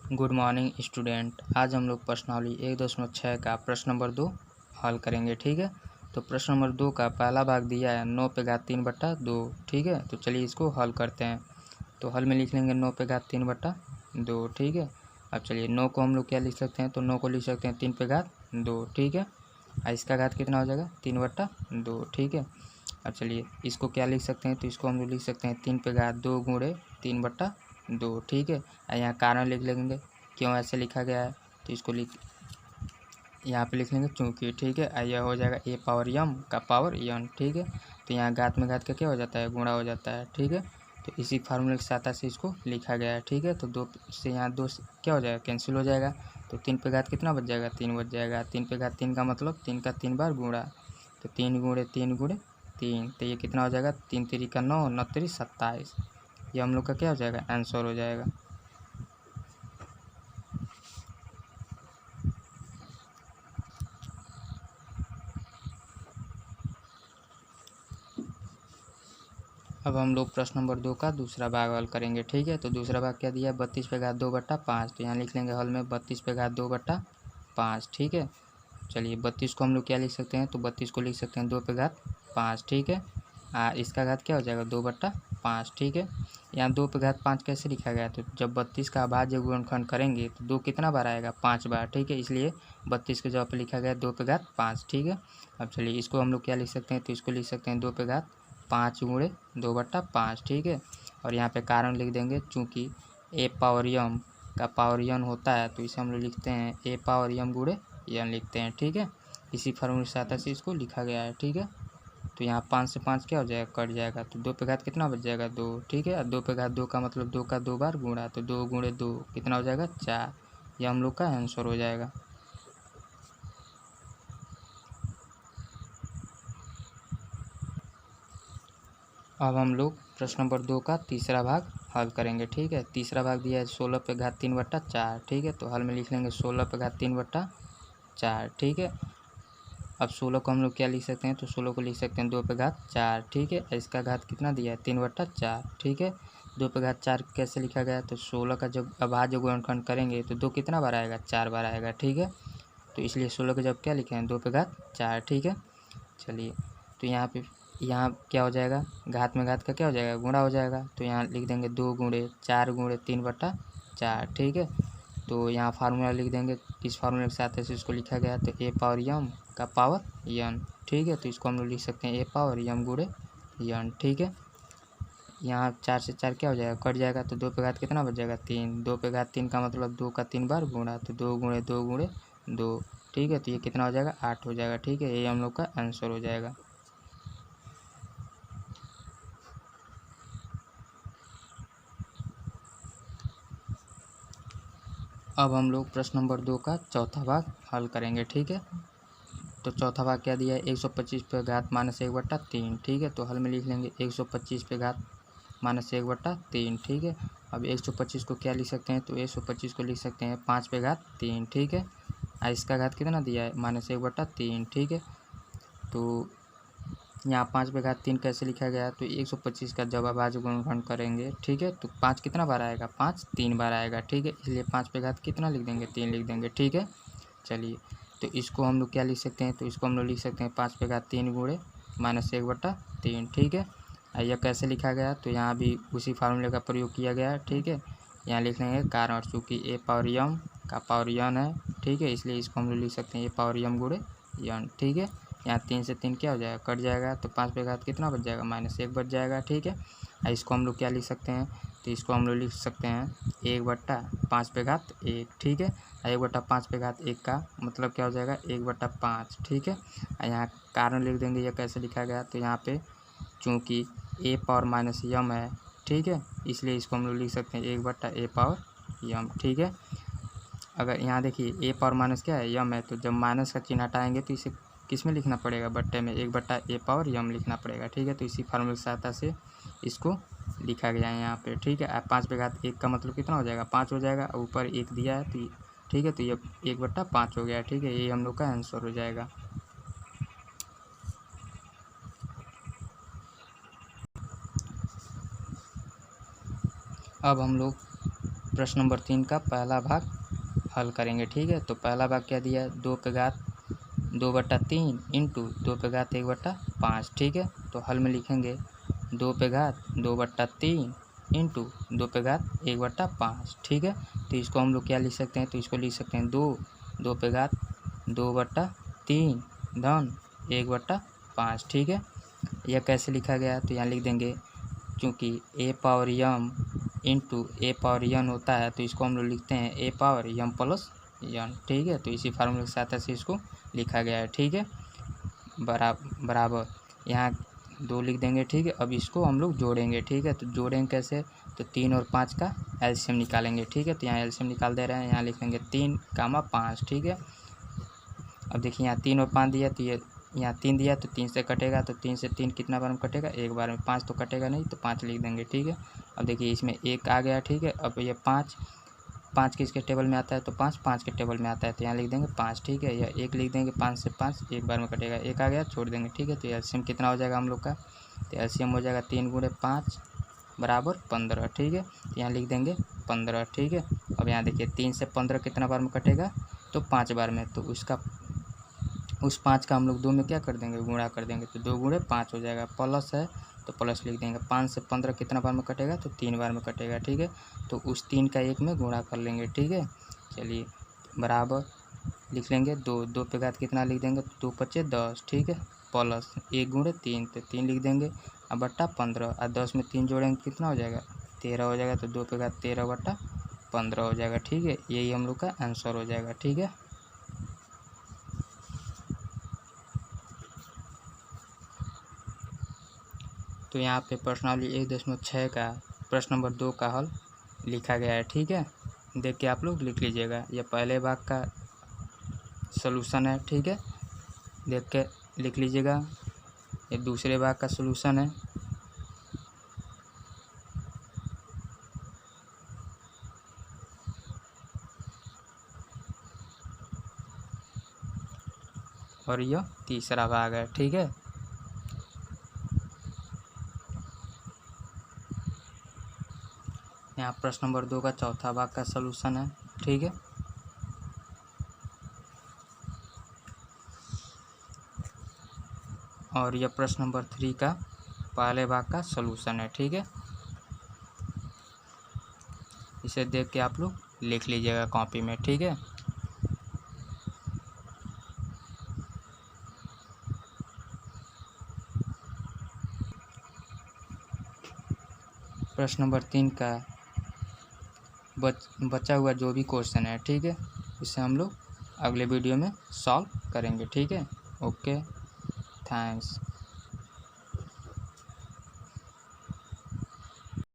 Good morning student. आज हम लोग प्रश्नावली 1.6 का प्रश्न नंबर 2 हल करेंगे। ठीक है, तो प्रश्न नंबर 2 का पहला भाग दिया है 9 पे घात 3 बट्टा 2। ठीक है, तो चलिए इसको हल करते हैं। तो हल में लिख लेंगे 9 पे घात 3 बट्टा 2। ठीक है, अब चलिए 9 को हम लोग क्या लिख सकते हैं, तो 9 को लिख सकते हैं 3 पे घात 2। ठीक है, और इसका घात कितना हो जाएगा 3 बट्टा 2। ठीक है, अब चलिए इसको क्या लिख सकते हैं, तो इसको हम लोग लिख सकते हैं 3 पे घात 2 गुणे 3 बट्टा 2। ठीक है, यहाँ कारण लिख लेंगे क्यों ऐसे लिखा गया है, तो इसको यहाँ पे लिख लेंगे चूँकि। ठीक है, यह हो जाएगा ए पावर यम का पावर यन। ठीक है, तो यहाँ घात में घात का क्या हो जाता है, गुणा हो जाता है। ठीक है, तो इसी फार्मूले की सहायता से इसको लिखा गया है। ठीक है, तो 2 से यहाँ 2 क्या हो जाएगा, कैंसिल हो जाएगा। तो 3 पे घात कितना बच जाएगा, 3 बच जाएगा। 3 पे घात 3 का मतलब 3 का 3 बार गुणा, तो 3 गुणे 3 गुणे 3, तो ये कितना हो जाएगा 3 3 का 9, 9 3 27। ये हम लोग का क्या हो जाएगा, आंसर हो जाएगा। अब हम लोग प्रश्न नंबर 2 का दूसरा भाग हल करेंगे। ठीक है, तो दूसरा भाग क्या दिया है, 32 पे घात 2 बट्टा 5। तो यहाँ लिख लेंगे हल में 32 पे घात 2 बट्टा 5। ठीक है, चलिए 32 को हम लोग क्या लिख सकते हैं, तो 32 को लिख सकते हैं 2 पे घात 5। ठीक है, इसका घात क्या हो जाएगा 2 बट्टा 5। ठीक है, यहाँ 2 पे घात 5 कैसे लिखा गया, तो जब 32 का अभाज्य गुणनखंड करेंगे तो 2 कितना बार आएगा, 5 बार। ठीक है, इसलिए 32 के जगह पे लिखा गया 2 पे घात 5। ठीक है, अब चलिए इसको हम लोग क्या लिख सकते हैं, तो इसको लिख सकते हैं 2 पे घात 5 गुणे 2 बट्टा 5। ठीक है, और यहाँ पे कारण लिख देंगे चूँकि ए पावर यम का पावर यन होता है, तो इसे हम लोग लिखते हैं ए पावर यम गुणे यन लिखते हैं। ठीक है, इसी फार्मूले की सहायता से इसको लिखा गया है। ठीक है, तो यहाँ 5 से 5 क्या हो जाएगा, कट जाएगा, तो 2 पे घात कितना बच जाएगा 2। ठीक है, और 2 पे घात 2 का मतलब 2 का 2 बार गुणा, तो 2 गुणे 2 कितना हो जाएगा 4। यह हम लोग का आंसर हो जाएगा। अब हम लोग प्रश्न नंबर 2 का तीसरा भाग हल करेंगे। ठीक है, तीसरा भाग दिया है 16 पे घात 3 बट्टा 4। ठीक है, तो हल में लिख लेंगे 16 पे घात 3 बट्टा 4। ठीक है, अब 16 को हम लोग क्या लिख सकते हैं, तो 16 को लिख सकते हैं 2 पे घात 4। ठीक है, इसका घात कितना दिया है 3 बट्टा 4। ठीक है, 2 पे घात 4 कैसे लिखा गया, तो 16 का जब अभाज्य गुणनखंड करेंगे तो 2 कितना बार आएगा, 4 बार आएगा। ठीक है, तो इसलिए 16 को जब क्या लिखे हैं 2 पे घात 4। ठीक है, चलिए तो यहाँ क्या हो जाएगा, घात में घात का क्या हो जाएगा, गुणा हो जाएगा, तो यहाँ लिख देंगे 2 गुणे 4 गुणे 3 बट्टा 4। ठीक है, तो यहाँ फार्मूला लिख देंगे, इस फार्मूले के साथ ऐसे इसको लिखा गया, तो ए पावर यम का पावर यन। ठीक है, तो इसको हम लोग लिख सकते हैं ए पावर यम गुणे यन। ठीक है, यहाँ 4 से 4 क्या हो जाएगा, कट जाएगा, तो 2 पे घात कितना बच जाएगा 3। 2 पे घात 3 का मतलब 2 का 3 बार गुणा, तो 2 गुणे 2 गुणे 2। ठीक है, तो ये कितना हो जाएगा 8 हो जाएगा। ठीक है, ये हम लोग का आंसर हो जाएगा। अब हम लोग प्रश्न नंबर 2 का चौथा भाग हल करेंगे। ठीक है, तो चौथा भाग क्या दिया है, 125 पे घात माइनस 1 बट्टा 3। ठीक है, तो हल में लिख लेंगे 125 पे घात माइनस 1 बट्टा 3। ठीक है, अब 125 को क्या लिख सकते हैं, तो 125 को लिख सकते हैं 5 पे घात 3। ठीक है, इसका घात कितना दिया है, माइनस 1 बट्टा 3। ठीक है, तो यहाँ 5 पे घात 3 कैसे लिखा गया, तो 125 का जब अभाज्य गुणनखंड करेंगे, ठीक है, तो 5 कितना बार आएगा, 5 3 बार आएगा। ठीक है, इसलिए 5 पे घात कितना लिख देंगे, 3 लिख देंगे। ठीक है, चलिए तो इसको हम लोग क्या लिख सकते हैं, तो इसको हम लोग लिख सकते हैं 5 पे घात 3 गुणे माइनस 1 बट्टा 3। ठीक है, यह कैसे लिखा गया, तो यहाँ भी उसी फार्मूले का प्रयोग किया गया है। ठीक है, यहाँ लिख लेंगे कारण, चूँकि ए पावर यम का पावर यन है। ठीक है, इसलिए इसको हम लोग लिख सकते हैं ए पावर यम गुणे यन। ठीक है, यहाँ 3 से 3 क्या हो जाएगा, कट जाएगा, तो 5 पे घात कितना बच जाएगा, माइनस 1 बच जाएगा। ठीक है, इसको हम लोग क्या लिख सकते हैं, तो इसको हम लोग लिख सकते हैं 1 बट्टा 5 पे घात 1। ठीक है, 1 बट्टा 5 पे घात 1 का मतलब क्या हो जाएगा, 1 बट्टा 5। ठीक है, यहाँ कारण लिख देंगे, यह कैसे लिखा गया, तो यहाँ पे चूँकि ए पावर माइनस यम है, ठीक है, इसलिए इसको हम लोग लिख सकते हैं 1 बट्टा ए पावर यम। ठीक है, अगर यहाँ देखिए ए पावर माइनस क्या है, यम है, तो जब माइनस का चिन्ह हटाएंगे तो इसे किस में लिखना पड़ेगा, बट्टे में, 1 बट्टा ए पावर यम लिखना पड़ेगा। ठीक है, तो इसी फार्मूले की सहायता से इसको लिखा गया है यहाँ पे। ठीक है, 5 पे घात 1 का मतलब कितना हो जाएगा, 5 हो जाएगा, ऊपर 1 दिया है, तो ठीक है, तो ये 1 बट्टा 5 हो गया। ठीक है, ये हम लोग का आंसर हो जाएगा। अब हम लोग प्रश्न नंबर 3 का पहला भाग हल करेंगे। ठीक है, तो पहला भाग क्या दिया है, 2 पे घात 2/3 इंटू 2 पे घात 1/5। ठीक है, तो हल में लिखेंगे 2 पे घात 2/3 इंटू 2 पे घात 1/5। ठीक है, तो इसको हम लोग क्या लिख सकते हैं, तो इसको लिख सकते हैं 2 पे घात 2/3 धन 1/5। ठीक है, यह कैसे लिखा गया, तो यहाँ लिख देंगे क्योंकि a power m into a power n होता है, तो इसको हम लोग लिखते हैं a power m plus n। ठीक है, तो इसी फार्मूले की सहायता से इसको लिखा गया है। ठीक है, बराबर यहाँ 2 लिख देंगे। ठीक है, अब इसको हम लोग जोड़ेंगे। ठीक है, तो जोड़ेंगे कैसे, तो 3 और 5 का एलसीएम निकालेंगे। ठीक है, तो यहाँ एलसीएम निकाल दे रहे हैं, यहाँ लिख देंगे 3, 5। ठीक है, अब देखिए यहाँ 3 और 5 दिया, तो ये यहाँ 3 दिया तो 3 से कटेगा, तो 3 से 3 कितना बार में कटेगा, एक बार में। 5 तो कटेगा नहीं, तो 5 लिख देंगे। ठीक है, अब देखिए इसमें 1 आ गया। ठीक है, अब ये 5 किसके टेबल में आता है, तो 5 के टेबल में आता है, तो यहाँ लिख देंगे 5। ठीक है, या 1 लिख देंगे, 5 से 5 एक बार में कटेगा, 1 आ गया, छोड़ देंगे। ठीक है, तो एलसीएम कितना हो जाएगा हम लोग का, तो एलसीएम हो जाएगा 3 × 5 बराबर 15। ठीक है, तो यहाँ लिख देंगे 15। ठीक है, अब यहाँ देखिए 3 से 15 कितना बार में कटेगा, तो 5 बार में, तो उस 5 का हम लोग 2 में क्या कर देंगे, गुणा कर देंगे, तो 2 × 5 हो जाएगा। प्लस है तो प्लस लिख देंगे। 5 से 15 कितना बार में कटेगा, तो 3 बार में कटेगा। ठीक है, तो उस 3 का 1 में गुणा कर लेंगे। ठीक है, चलिए बराबर लिख लेंगे 2 पे घात कितना लिख देंगे, 2 × 5 = 10। ठीक है, प्लस 1 × 3 तो 3 लिख देंगे, अब बट्टा 15, और 10 में 3 जोड़ेंगे कितना हो जाएगा, 13 हो जाएगा, तो 2 पे घात 13/15 हो जाएगा। ठीक है, यही हम लोग का आंसर हो जाएगा। ठीक है, तो यहाँ पे प्रश्नावली 1.6 का प्रश्न नंबर 2 का हल लिखा गया है। ठीक है, देख के आप लोग लिख लीजिएगा। यह पहले भाग का सॉल्यूशन है। ठीक है, देख के लिख लीजिएगा। ये दूसरे भाग का सॉल्यूशन है। और यह तीसरा भाग है। ठीक है, यहाँ प्रश्न नंबर 2 का चौथा भाग का सॉल्यूशन है। ठीक है, और यह प्रश्न नंबर 3 का पहले भाग का सॉल्यूशन है। ठीक है, इसे देख के आप लोग लिख लीजिएगा कॉपी में। ठीक है, प्रश्न नंबर 3 का बचा हुआ जो भी क्वेश्चन है, ठीक है, इसे हम लोग अगले वीडियो में सॉल्व करेंगे। ठीक है, ओके, थैंक्स।